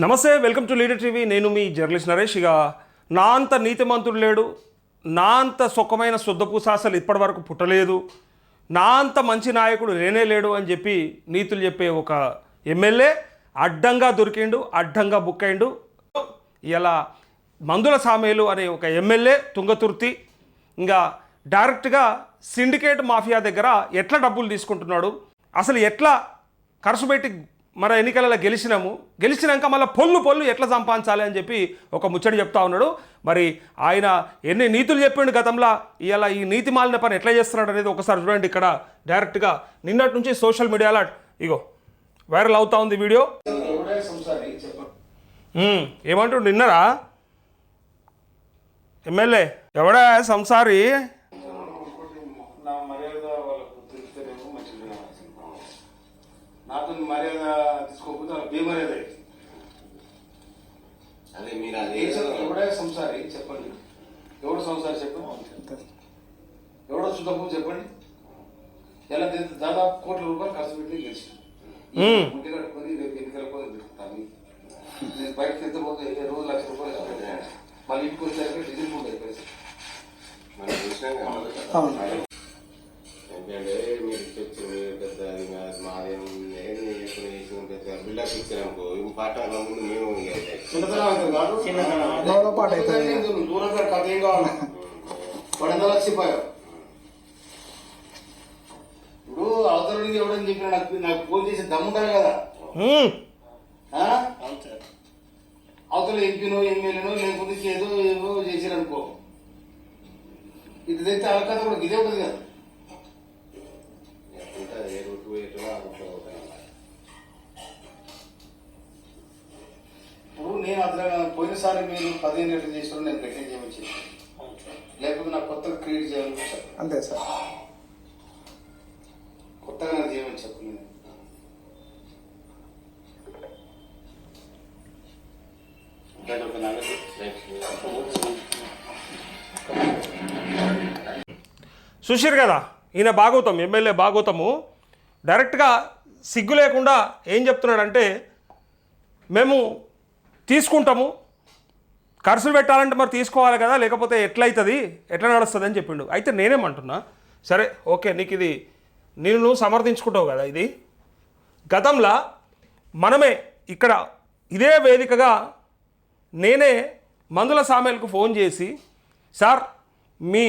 నమస్తే, welcome to leader TV. నేను మీ journalist Naresh. ఇక నా అంత నీతిమంతుడు లేడు, నా అంత సుఖమైన శుద్ధపూస అసలు ఇప్పటివరకు పుట్టలేదు, నా అంత మంచి నాయకుడు లేనే లేడు అని చెప్పి నీతులు చెప్పే ఒక ఎమ్మెల్యే అడ్డంగా దొరికిండు, అడ్డంగా బుక్ అయిండు. ఇలా మందుల సామేలు అనే ఒక ఎమ్మెల్యే తుంగతుర్తి ఇంకా డైరెక్ట్గా సిండికేట్ మాఫియా దగ్గర ఎట్లా డబ్బులు తీసుకుంటున్నాడు, అసలు ఎట్లా ఖర్చు పెట్టి మన ఎన్నికలలో గెలిచినాక మళ్ళీ పొల్లు ఎట్లా సంపాదించాలి అని చెప్పి ఒక ముచ్చడి చెప్తా ఉన్నాడు. మరి ఆయన ఎన్ని నీతులు చెప్పిండు గతంలో, ఇలా ఈ నీతి మాలిన పని ఎట్లా చేస్తున్నాడు అనేది ఒకసారి చూడండి. ఇక్కడ డైరెక్ట్గా నిన్నటి నుంచి సోషల్ మీడియాలో ఇగో వైరల్ అవుతా ఉంది వీడియో. ఏమంటుండు నిన్నరా ఎమ్మెల్యే, ఎవడా సంసారి? నాతో మర్యాద తీసుకోకపోతే బేమర్యాద అదే మీరు అదే ఎవడే సంసారి చెప్పండి, ఎవడో సంసారి చెప్పండి, ఎవడో శుద్ధము చెప్పండి. ఎలా దాదాపు కోట్ల రూపాయలు ఖర్చు పెట్టి గెలిచి ముందు కట్టుకొని రేపు ఎన్నికల కోసం తిరుగుతాను. నేను బయటకు ఎత్తపోతే రోజు ₹1,00,000 మళ్ళీ ఇంటికి వచ్చాక డీజిల్ ఫుడ్ అయిపోయింది. ఎందుకంటే మీరు తెచ్చింది పెద్ద మాదేం బిల్డప్ ఇచ్చారనుకో పాటల ముందు మేము దూరంగా కథ ఏం కావాలి పడేంత లక్షిపోయావు. ఇప్పుడు అవతల నుంచి ఎవడని చెప్పిన నాకు ఫోన్ చేసి దమ్ముంటారు కదా, అవతల ఎంపీనో ఎమ్మెల్యేనో లేకపోతే ఏదో ఏదో చేశారనుకో, ఇది తెస్తే అలకత కూడా ఇదే ఉంటుంది కదా. ఇప్పుడు నేను అట్లా పోయినసారి మీరు 15 లీటర్లు చేసిన నేను గట్టిగా చేయవచ్చు, లేకపోతే నాకు కొత్తగా క్రియేట్ చేయాలని చెప్పాను. అంతే సార్, కొత్తగా నాకు చేయమని చెప్పు. నేను చూసిరు కదా ఈయన భాగవతం, ఎమ్మెల్యే భాగవతము డైరెక్ట్గా సిగ్గు లేకుండా ఏం చెప్తున్నాడంటే, మేము తీసుకుంటాము, ఖర్చులు పెట్టాలంటే మరి తీసుకోవాలి కదా, లేకపోతే ఎట్లయితుంది, ఎట్లా నడుస్తుంది అని చెప్పిండు. అయితే నేనేమంటున్నా, సరే ఓకే నీకు ఇది నువ్వు సమర్థించుకుంటావు కదా, ఇది గతంలో మనమే ఇక్కడ ఇదే వేదికగా నేనే మందుల సామేలకు ఫోన్ చేసి, సార్ మీ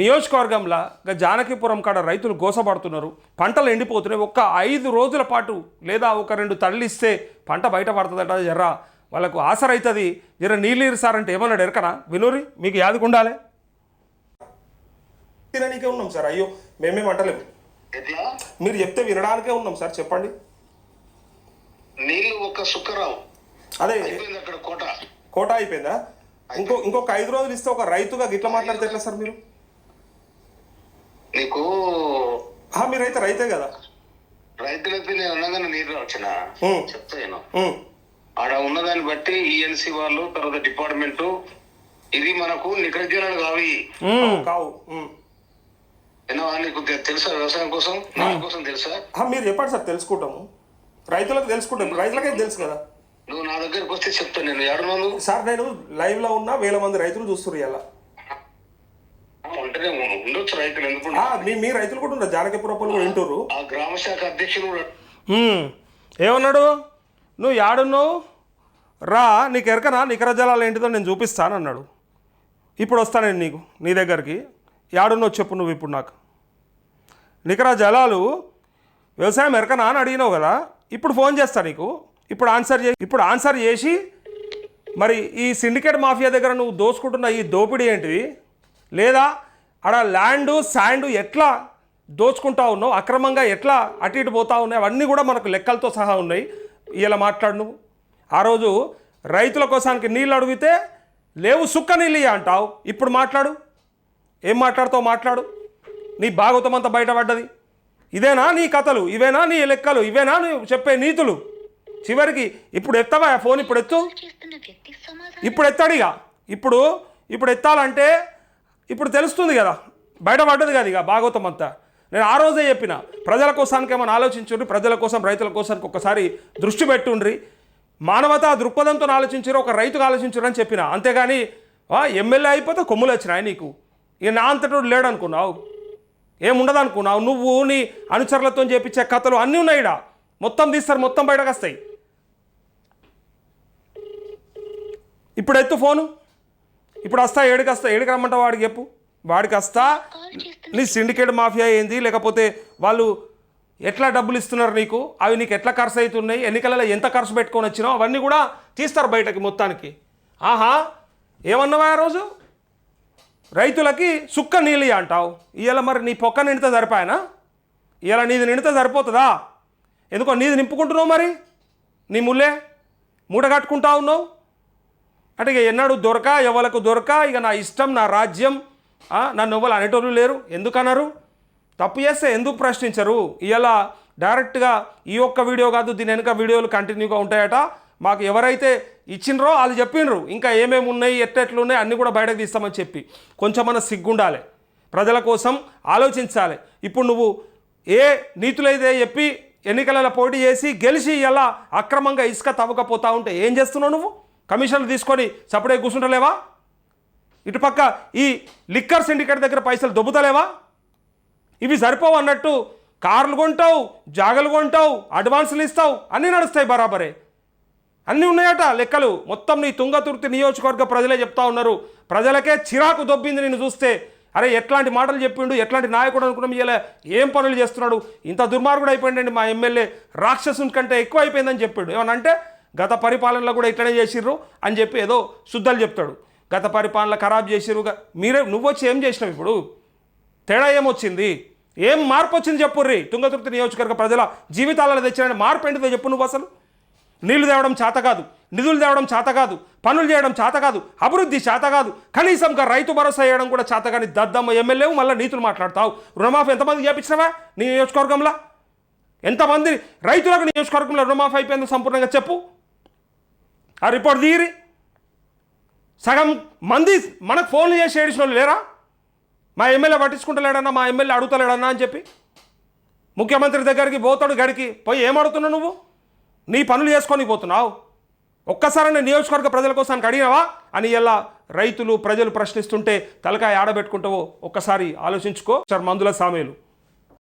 నియోజకవర్గంలో జానకీపురం కాడ రైతులు గోసపడుతున్నారు, పంటలు ఎండిపోతున్నాయి, ఒక్క 5 రోజుల పాటు లేదా ఒక 2 తళ్ళు ఇస్తే పంట బయటపడుతుందట, జర్రా వాళ్ళకు ఆసరైతుంది, జర నీళ్ళు సార్ అంటే ఏమన్నాడు ఎరకనా? వినూరి మీకు యాదకు ఉండాలి, తినడానికే ఉన్నాం సార్. అయ్యో మేమేం అంటలేము, మీరు చెప్తే వినడానికే ఉన్నాం సార్, చెప్పండి. నీళ్ళు ఒక సుక్కరావు అదే అక్కడ కోట అయిపోయిందా? ఇంకొక 5 రోజులు ఇస్తే ఒక రైతుగా గిట్లా మాట్లాడితే ఎట్లా సార్? మీరు నీకు మీరైతే రైతే కదా, రైతులైతే నేను ఉన్నదాన్ని నీరు వచ్చిన చెప్తాను. ఆడ ఉన్నదాన్ని బట్టి ఈఎన్సీ వాళ్ళు తర్వాత డిపార్ట్మెంట్ ఇది మనకు నికర్జనాలు కావు. నీకు తెలుసా వ్యవసాయం కోసం నా కోసం తెలుసా? మీరు చెప్పండి సార్, తెలుసుకుంటాము, రైతులకు తెలుసుకుంటాము, రైతులకైతే తెలుసు కదా. నువ్వు నా దగ్గరకు వస్తే చెప్తాను. నేను ఏడున్నాను సార్, నేను లైవ్ లో ఉన్నా, 1000 మంది రైతులు చూస్తున్నారు ఇలా. ఉంటేనే ఉండొచ్చు రైతులు, ఎందుకు మీ రైతులు కూడా ఉన్నారు, జానకీపురం కూడా వింటారు. ఆ గ్రామ శాఖ అధ్యక్షులు ఏమన్నాడు, నువ్వు యాడున్నావు రా, నీకు ఎరకనా నికర జలాలు ఏంటిదో నేను చూపిస్తాను అన్నాడు. ఇప్పుడు వస్తాను నేను నీకు, నీ దగ్గరికి, యాడున్నావు చెప్పు నువ్వు ఇప్పుడు నాకు. నికర జలాలు వ్యవసాయం ఎరకనా అని అడిగినావు కదా, ఇప్పుడు ఫోన్ చేస్తా నీకు, ఇప్పుడు ఆన్సర్ చేసి మరి ఈ సిండికేట్ మాఫియా దగ్గర నువ్వు దోసుకుంటున్న ఈ దోపిడీ ఏంటిది, లేదా ఆడ ల్యాండు శాండు ఎట్లా దోచుకుంటా ఉన్నావు, అక్రమంగా ఎట్లా అటు ఇటు పోతా ఉన్నాయి, అవన్నీ కూడా మనకు లెక్కలతో సహా ఉన్నాయి. ఇలా మాట్లాడు నువ్వు. ఆ రోజు రైతుల కోసానికి నీళ్ళు అడిగితే లేవు సుక్క నీళ్ళు అంటావు, ఇప్పుడు మాట్లాడు, ఏం మాట్లాడుతావు మాట్లాడు. నీ భాగవతం అంతా బయటపడ్డది. ఇదేనా నీ కథలు, ఇవేనా నీ లెక్కలు, ఇవేనా నువ్వు చెప్పే నీతులు? చివరికి ఇప్పుడు ఎత్తవా ఫోన్, ఇప్పుడు ఎత్తాడిగా, ఇప్పుడు ఎత్తాలంటే ఇప్పుడు తెలుస్తుంది కదా, బయటపడ్డది కదా ఇక భాగవతం అంతా. నేను ఆ రోజే చెప్పిన, ప్రజల కోసానికి ఏమైనా ఆలోచించుండ్రి, ప్రజల కోసం రైతుల కోసానికి ఒక్కసారి దృష్టి పెట్టుండ్రి. మానవతా దృక్పథంతో ఆలోచించారు, ఒక రైతుగా ఆలోచించారు అని చెప్పిన. అంతేగాని ఎమ్మెల్యే అయిపోతే కొమ్ములు వచ్చినాయి నీకు, ఇక నా అంతటోడు లేడు అనుకున్నావు, ఏముండదు అనుకున్నావు. నువ్వు నీ అనుచరులతో చేపించే కథలు అన్నీ ఉన్నాయిడా, మొత్తం తీస్తారు, మొత్తం బయటకు వస్తాయి. ఇప్పుడు ఎత్తు ఫోను, ఇప్పుడు వస్తా, ఏడికి రమ్మంటావు వాడికి చెప్పు, వాడికి వస్తా. నీ సిండికేట్ మాఫియా ఏంది, లేకపోతే వాళ్ళు ఎట్లా డబ్బులు ఇస్తున్నారు నీకు, అవి నీకు ఎట్లా ఖర్చు అవుతున్నాయి, ఎన్నికలలో ఎంత ఖర్చు పెట్టుకొని వచ్చినావు, అవన్నీ కూడా తీస్తారు బయటకి మొత్తానికి. ఆహా, ఏమన్నావా ఆ రోజు, రైతులకి సుక్క నీళ్ళు అంటావు. ఇవాళ మరి నీ పొక్క నిండితే సరిపాయనా, ఇవాళ నీది నిండితే సరిపోతుందా? ఎందుకో నీది నింపుకుంటున్నావు, మరి నీ ముల్లే మూట కట్టుకుంటా ఉన్నావు. అంటే ఇక ఎన్నడూ దొరక, ఎవరికి దొరక, ఇక నా ఇష్టం, నా రాజ్యం, నన్ను ఎవ్వరు అనేటోళ్ళు లేరు. ఎందుకన్నారు? తప్పు చేస్తే ఎందుకు ప్రశ్నించరు? ఇవాళ డైరెక్ట్గా ఈ ఒక్క వీడియో కాదు, దీని వెనుక వీడియోలు కంటిన్యూగా ఉంటాయట. మాకు ఎవరైతే ఇచ్చినరో వాళ్ళు చెప్పినరు, ఇంకా ఏమేమి ఉన్నాయి, ఎట్లెట్లున్నాయి అన్నీ కూడా బయటకు తీస్తామని చెప్పి. కొంచెం మన సిగ్గుండాలి, ప్రజల కోసం ఆలోచించాలి. ఇప్పుడు నువ్వు ఏ నీతులైతే చెప్పి ఎన్నికలలో పోటీ చేసి గెలిచి ఇలా అక్రమంగా ఇసుక తవ్వకపోతా ఉంటే ఏం చేస్తున్నావు నువ్వు? కమిషన్లు తీసుకొని సపరేట్ కూర్చుంటలేవా? ఇటుపక్క ఈ లిక్కర్ సిండికేట్ దగ్గర పైసలు దొబ్బుతలేవా? ఇవి సరిపోవు అన్నట్టు కార్లు కొంటావు, జాగలు కొంటావు, అడ్వాన్సులు ఇస్తావు, అన్నీ నడుస్తాయి బరాబరే, అన్నీ ఉన్నాయట లెక్కలు. మొత్తం నీ తుంగతుర్తి నియోజకవర్గ ప్రజలే చెప్తా ఉన్నారు. ప్రజలకే చిరాకు దొబ్బింది నిన్ను చూస్తే. అరే ఎట్లాంటి మాటలు చెప్పిండు, ఎట్లాంటి నాయకుడు అనుకున్నాం, ఇలా ఏం పనులు చేస్తున్నాడు, ఇంత దుర్మార్గుడు అయిపోయిందండి మా ఎమ్మెల్యే, రాక్షసుని కంటే ఎక్కువ అయిపోయిందని చెప్పాడు. ఏమనంటే గత పరిపాలనలో కూడా ఇట్లనే చేసిర్రు అని చెప్పి ఏదో శుద్ధాలు చెప్తాడు. గత పరిపాలన ఖరాబ్ చేసిర్రు, నువ్వు వచ్చి ఏం చేసినావు? ఇప్పుడు తేడా ఏమొచ్చింది, ఏం మార్పు వచ్చింది చెప్పుర్రి. తుంగతుర్తి నియోజకవర్గ ప్రజల జీవితాలలో తెచ్చిన మార్పు ఏంటిదో చెప్పు. నువ్వు అసలు నీళ్లు తేవడం చేత కాదు, నిధులు తేవడం చేత కాదు, పనులు చేయడం చేత కాదు, అభివృద్ధి చేత కాదు, కనీసం రైతు భరోసా వేయడం కూడా చేత కాని దద్దమ్మ ఎమ్మెల్యేవు మళ్ళీ నీతులు మాట్లాడతావు. రుణమాఫీ ఎంతమంది చేపించినావా నీ నియోజకవర్గంలో? ఎంతమంది రైతులకు నియోజకవర్గంలో రుణమాఫీ అయిపోయిందో సంపూర్ణంగా చెప్పు. ఆ రిపోర్ట్ తీరి. సగం మంది మనకు ఫోన్లు చేసి ఏడిచిన వాళ్ళు లేరా? మా ఎమ్మెల్యే పట్టించుకుంటలేడన్నా, మా ఎమ్మెల్యే అడుగుతలేడన్నా అని చెప్పి ముఖ్యమంత్రి దగ్గరికి పోతాడు, గడికి పోయి ఏం అడుగుతున్నావు నువ్వు? నీ పనులు చేసుకొని పోతున్నావు. ఒక్కసారి నియోజకవర్గ ప్రజల కోసం అడిగినావా అని ఇలా రైతులు ప్రజలు ప్రశ్నిస్తుంటే తలకాయ ఆడబెట్టుకుంటావో ఒక్కసారి ఆలోచించుకో. మందుల సామేలు